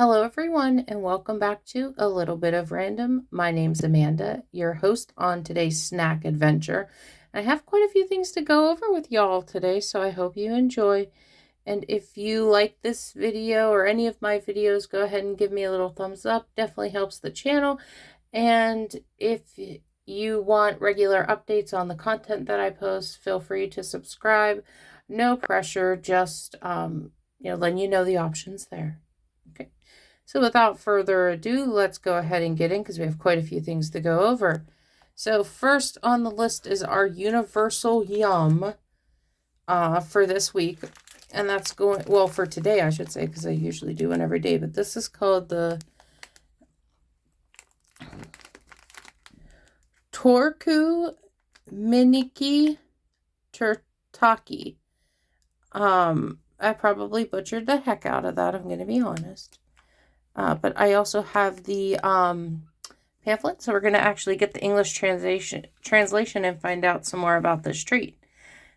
Hello, everyone, and welcome back to A Little Bit of Random. My name's Amanda, your host on today's snack adventure. I have quite a few things to go over with y'all today, so I hope you enjoy. And if you like this video or any of my videos, go ahead and give me a little thumbs up. Definitely helps the channel. And if you want regular updates on the content that I post, feel free to subscribe. No pressure, just letting you know the options there. Okay. So without further ado, let's go ahead and get in because we have quite a few things to go over. So first on the list is our Universal Yum for this week. And that's going, well, for today, I should say, because I usually do one every day. But this is called the Torku Miniki Turtaki. I probably butchered the heck out of that, I'm going to be honest. But I also have the pamphlet, so we're going to actually get the English translation and find out some more about this treat.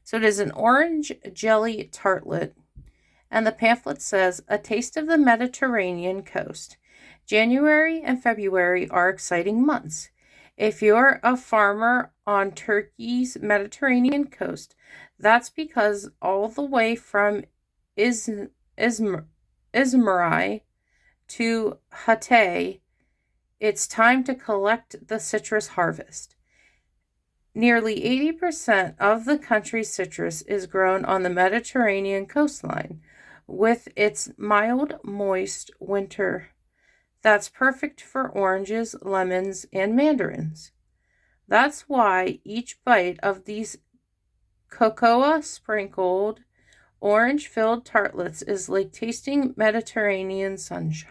So it is an orange jelly tartlet, and the pamphlet says, "A taste of the Mediterranean coast. January and February are exciting months. If you're a farmer on Turkey's Mediterranean coast, that's because all the way from Izmir to Hatay, it's time to collect the citrus harvest. Nearly 80% of the country's citrus is grown on the Mediterranean coastline, with its mild, moist winter that's perfect for oranges, lemons, and mandarins. That's why each bite of these cocoa-sprinkled, orange-filled tartlets is like tasting Mediterranean sunshine."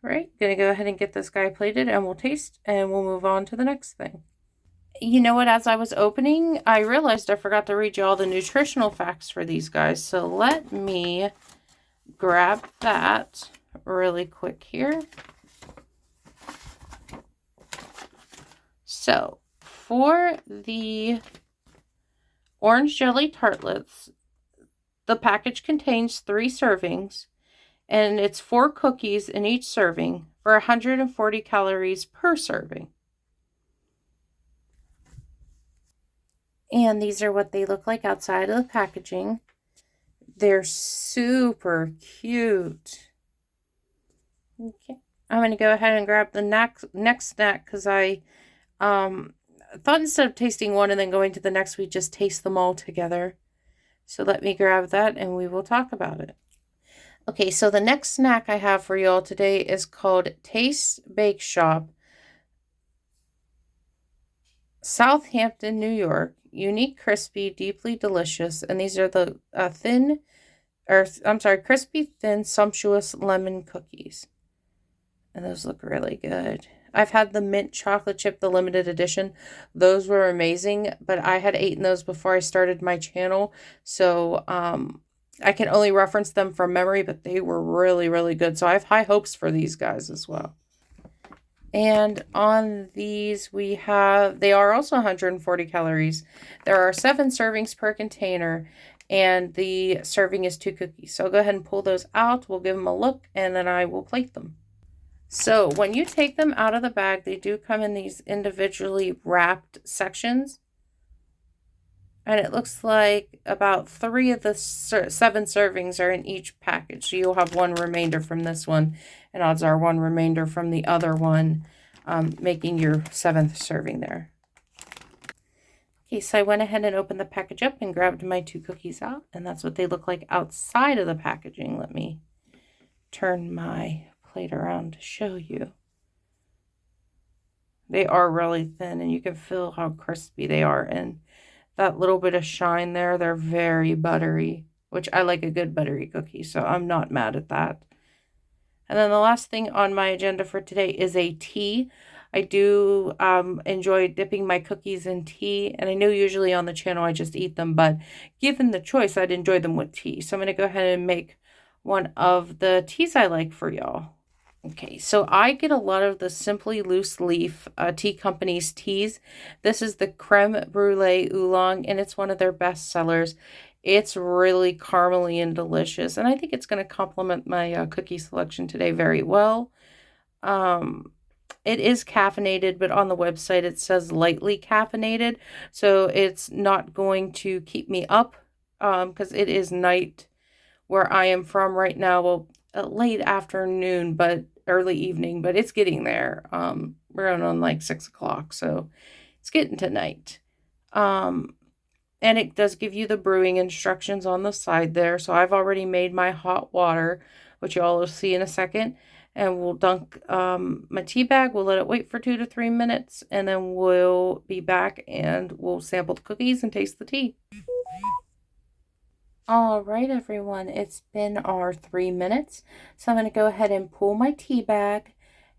All right, gonna go ahead and get this guy plated and we'll taste and we'll move on to the next thing. You know what, as I was opening, I realized I forgot to read you all the nutritional facts for these guys. So let me grab that really quick here. So for the orange jelly tartlets, the package contains 3 servings, and it's 4 cookies in each serving for 140 calories per serving. And these are what they look like outside of the packaging. They're super cute. Okay, I'm going to go ahead and grab the next snack because I thought instead of tasting one and then going to the next, we just taste them all together. So let me grab that and we will talk about it. Okay, so the next snack I have for y'all today is called Taste Bake Shop, Southampton, New York. Unique, crispy, deeply delicious. And these are the crispy, thin, sumptuous lemon cookies. And those look really good. I've had the mint chocolate chip, the limited edition. Those were amazing, but I had eaten those before I started my channel. So I can only reference them from memory, but they were really, really good. So I have high hopes for these guys as well. And on these, they are also 140 calories. There are 7 servings per container, and the serving is 2 cookies. So I'll go ahead and pull those out. We'll give them a look, and then I will plate them. So when you take them out of the bag, they do come in these individually wrapped sections. And it looks like about 3 of the 7 servings are in each package. So you'll have 1 remainder from this one, and odds are 1 remainder from the other one, making your 7th serving there. Okay, so I went ahead and opened the package up and grabbed my 2 cookies out, and that's what they look like outside of the packaging. Let me turn my plate around to show you. They are really thin, and you can feel how crispy they are, and that little bit of shine there, they're very buttery, which I like a good buttery cookie, so I'm not mad at that. And then the last thing on my agenda for today is a tea. I do enjoy dipping my cookies in tea, and I know usually on the channel I just eat them, but given the choice, I'd enjoy them with tea. So I'm going to go ahead and make one of the teas I like for y'all. Okay, so I get a lot of the Simply Loose Leaf Tea Company's teas. This is the Creme Brulee Oolong, and it's one of their best sellers. It's really caramely and delicious, and I think it's going to complement my cookie selection today very well. Um, it is caffeinated, but on the website it says lightly caffeinated, so it's not going to keep me up because it is night where I am from right now. Well, late afternoon, but early evening, but it's getting there. We're on like 6 o'clock, so it's getting to night. Um, and it does give you the brewing instructions on the side there. So I've already made my hot water, which you all will see in a second. And we'll dunk my tea bag. We'll let it wait for 2 to 3 minutes. And then we'll be back and we'll sample the cookies and taste the tea. All right, everyone. It's been our 3 minutes. So I'm going to go ahead and pull my tea bag.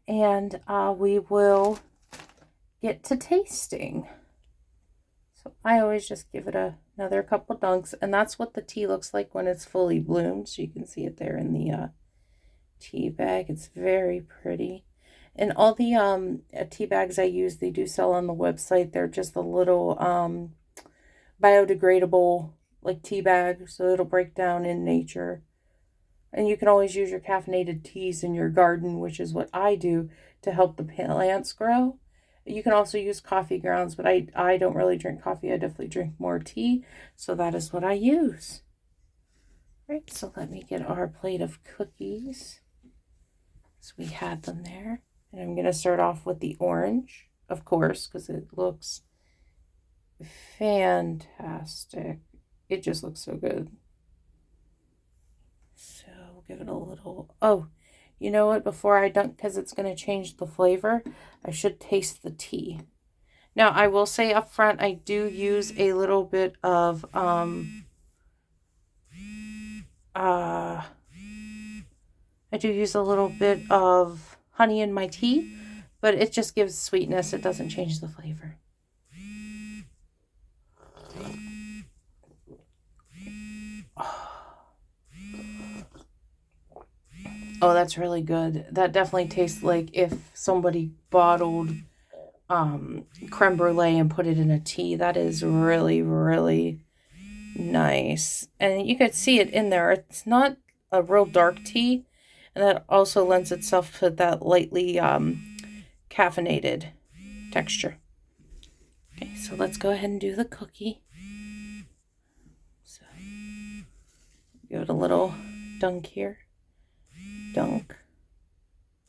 And we will get to tasting. So I always just give it another couple dunks, and that's what the tea looks like when it's fully bloomed. So you can see it there in the tea bag. It's very pretty. And all the tea bags I use, they do sell on the website. They're just a little biodegradable like tea bag, so it'll break down in nature. And you can always use your caffeinated teas in your garden, which is what I do to help the plants grow. You can also use coffee grounds, but I don't really drink coffee. I definitely drink more tea, so that is what I use. All right, so let me get our plate of cookies. So we had them there. And I'm going to start off with the orange, of course, because it looks fantastic. It just looks so good. So we'll give it a little... Oh, you know what? Before I dunk, because it's going to change the flavor, I should taste the tea. Now, I will say up front, I do use a little bit of I do use a little bit of honey in my tea, but it just gives sweetness. It doesn't change the flavor. Oh, that's really good. That definitely tastes like if somebody bottled creme brulee and put it in a tea. That is really, really nice. And you could see it in there. It's not a real dark tea, and that also lends itself to that lightly caffeinated texture. Okay, so let's go ahead and do the cookie. So give it a little dunk here. Dunk.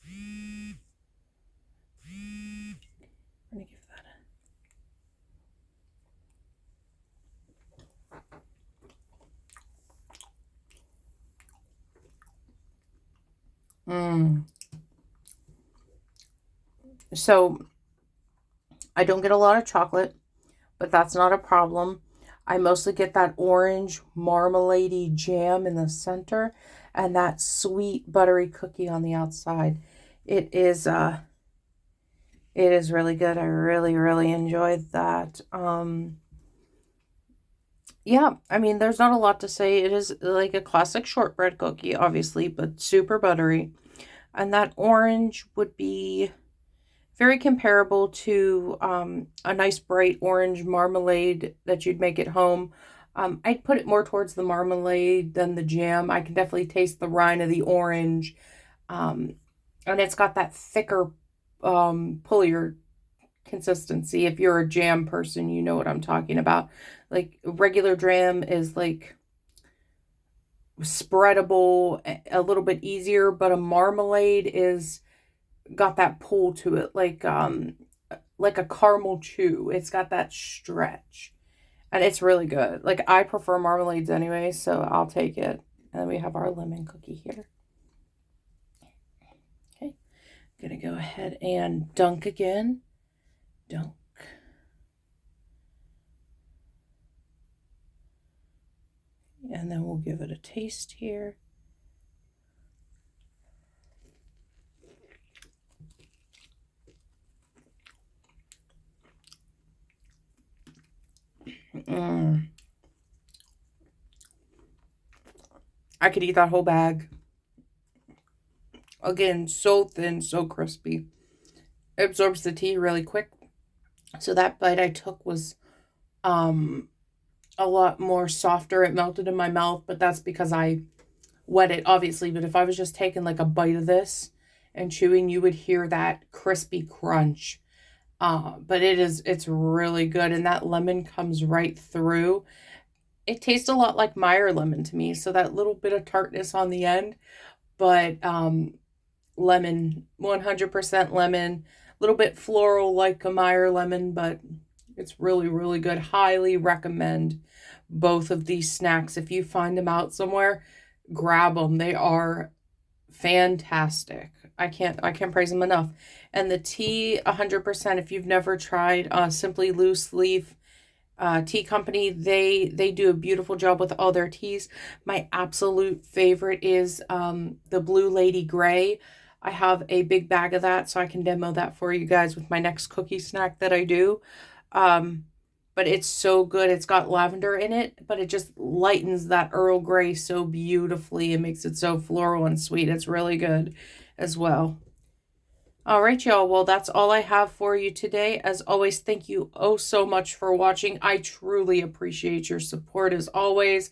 I'm gonna give that So I don't get a lot of chocolate, but that's not a problem. I mostly get that orange marmalade jam in the center and that sweet buttery cookie on the outside. It is really good. I really, really enjoyed that. Yeah, I mean, there's not a lot to say. It is like a classic shortbread cookie, obviously, but super buttery. And that orange would be very comparable to a nice bright orange marmalade that you'd make at home. I'd put it more towards the marmalade than the jam. I can definitely taste the rind of the orange. And it's got that thicker, pullier consistency. If you're a jam person, you know what I'm talking about. Like regular jam is like spreadable, a little bit easier, but a marmalade is got that pull to it, like a caramel chew. It's got that stretch, and it's really good. Like I prefer marmalades anyway, so I'll take it. And then we have our lemon cookie here. Okay, gonna go ahead and dunk again. Dunk. And then we'll give it a taste here. I could eat that whole bag. Again, so thin, so crispy. It absorbs the tea really quick. So that bite I took was a lot more softer. It melted in my mouth, but that's because I wet it, obviously. But if I was just taking like a bite of this and chewing, you would hear that crispy crunch. But it's really good, and that lemon comes right through. It tastes a lot like Meyer lemon to me, so that little bit of tartness on the end, but lemon, 100% lemon, a little bit floral like a Meyer lemon, but it's really, really good. Highly recommend both of these snacks. If you find them out somewhere, grab them. They are fantastic. I can't praise them enough. And the tea, 100%. If you've never tried Simply Loose Leaf tea company, they do a beautiful job with all their teas. My absolute favorite is the Blue Lady Gray. I have a big bag of that, so I can demo that for you guys with my next cookie snack that I do. But it's so good. It's got lavender in it, but it just lightens that Earl Grey so beautifully and makes it so floral and sweet. It's really good as well. All right, y'all. Well, that's all I have for you today. As always, thank you oh so much for watching. I truly appreciate your support as always.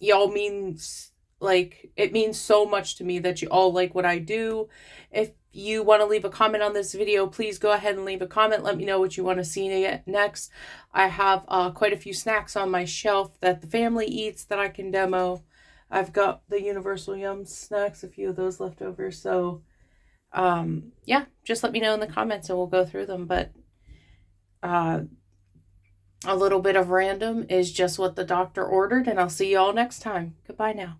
Y'all means like it means so much to me that you all like what I do. If you want to leave a comment on this video, please go ahead and leave a comment. Let me know what you want to see next. I have quite a few snacks on my shelf that the family eats that I can demo. I've got the Universal Yum snacks, a few of those left over, so yeah, just let me know in the comments and we'll go through them. But a little bit of random is just what the doctor ordered, and I'll see you all next time. Goodbye now.